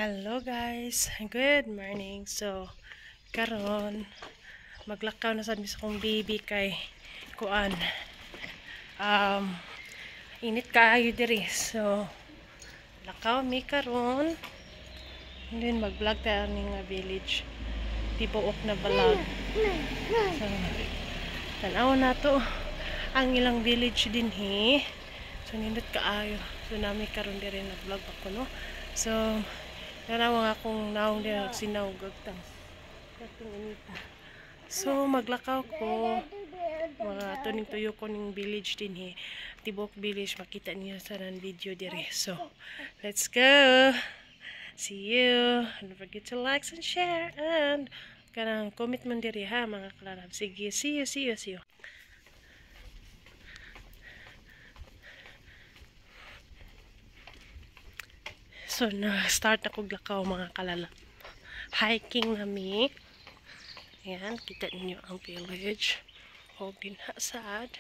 Hello guys, good morning. So karon maglakaw na sad mi sa kong baby kay kuan init kaayo diri. So lakaw mi karon and then mag-vlog tayo ning village tibuok na balag. So tanaw na to ang ilang village dinhi. So nindot kaayo. So nami karon diri nag-vlog ako no. So nanawa nga akong naong din nagsinawag tang katong inita. So maglakaw ko mga tuning tuyo ko ning village din tibok village, makita niyo sa nan video dire. So let's go, see you, don't forget to like and share and kanang comment man dire ha mga kalalab. Sige, see you. So, na-start ako glakaw mga kalalap. Hiking nami. Ayan, kita ninyo ang village. O, ginhasad.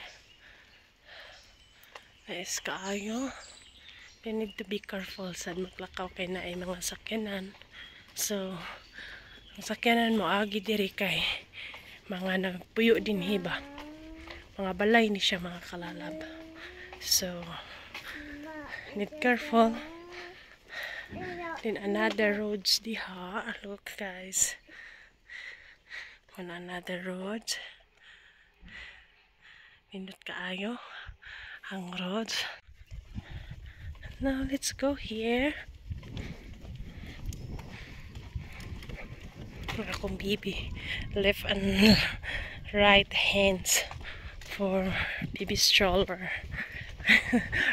Nice kaayo. You need to be careful sad maglakaw kay na ay mga sakyanan. So, ang sakyanan mo agi diri kay mga nagpuyo din hiba. Mga balay ni siya mga kalalab. So, need careful. Then another roads diha. Look guys. On another road. Nindot kaayo ang roads. Now let's go here. Akong baby. Left and right hands for baby stroller.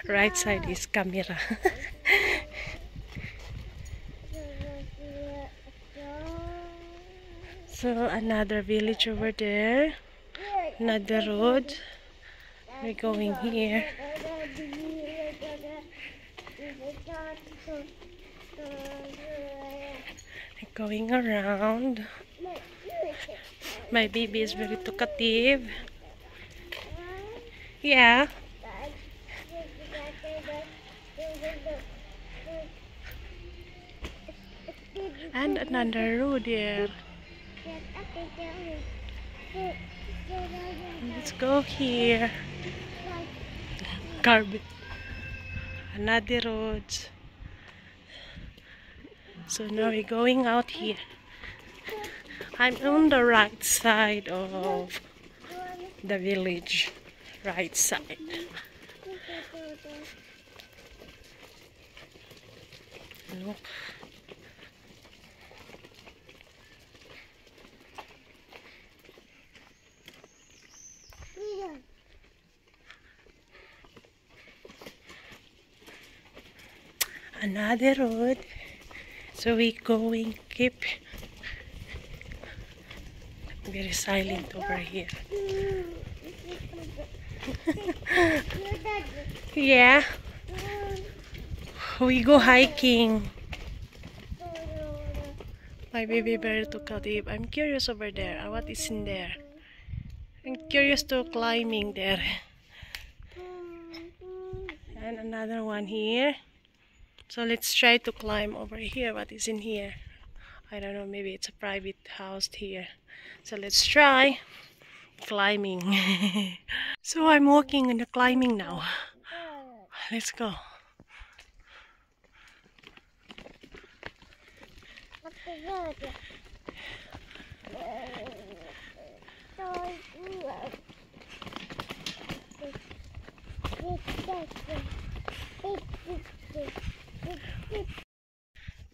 Right side is camera. So another village over there, another road. We're going here. We're going around. My baby is very talkative. Yeah. And another road here. Let's go here. Garbage. Another road. So now we're going out here. I'm on the right side of the village. Right side. Look. Another road. So we going keep very silent over here. Yeah. We go hiking. My baby very talkative. I'm curious over there. What is in there? I'm curious to climbing there. And another one here. So let's try to climb over here. What is in here? I don't know, maybe it's a private house here. So let's try climbing. So I'm walking on the climbing now. Let's go.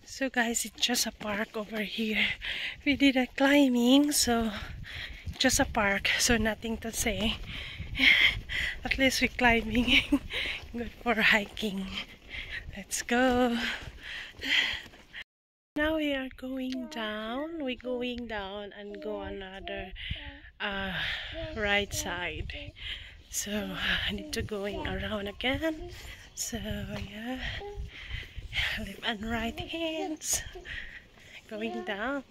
So guys, it's just a park over here. We did a climbing, so just a park, so nothing to say. At least we're climbing. Good for hiking. Let's go. Now we are going down. We're going down and go another right side. So I need to going around again. So yeah. Left and right hands going down.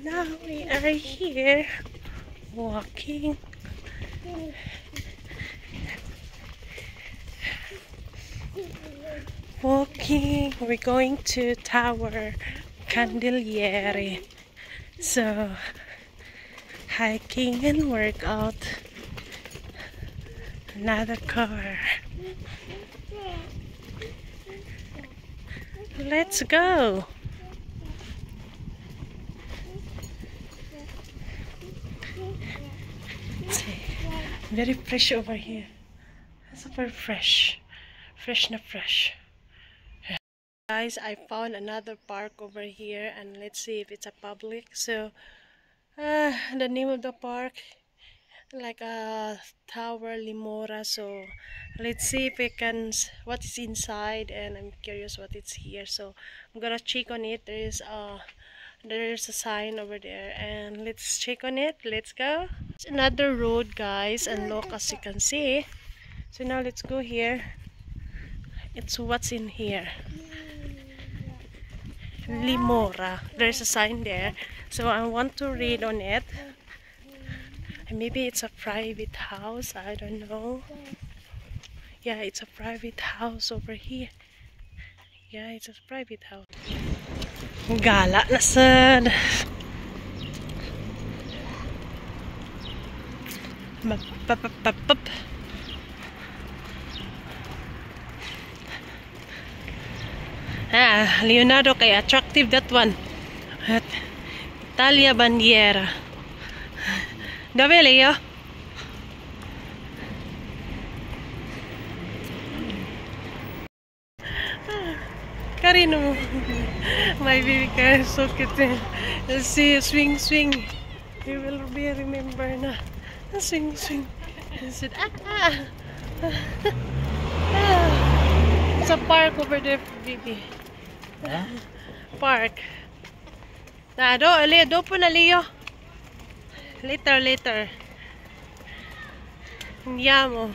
Now we are here walking. walking. We're going to Tower Candeliere. So, hiking and workout. Another car. Let's go. Very fresh over here. Super fresh. Fresh na fresh. Guys, I found another park over here, and let's see if it's a public. So, the name of the park, like a Tower Limora. So, let's see if we can, what is inside, and I'm curious what it's here. So, I'm gonna check on it. There's a sign over there, and let's check on it. Let's go. It's another road, guys, and look, as you can see. So now let's go here. It's what's in here. Limora. There's a sign there. So I want to read on it. Maybe it's a private house. I don't know. Yeah, it's a private house over here. Yeah, it's a private house. Gala na sad. Leonardo, kay attractive that one. At Italia Bandiera. Dove Leo? Karino, my baby car is so cute. Let's see, swing, swing. You will be remember na. Swing, swing. I said, It's a park over there, baby. Huh? Park. Do po na Leo. Later. Andiamo.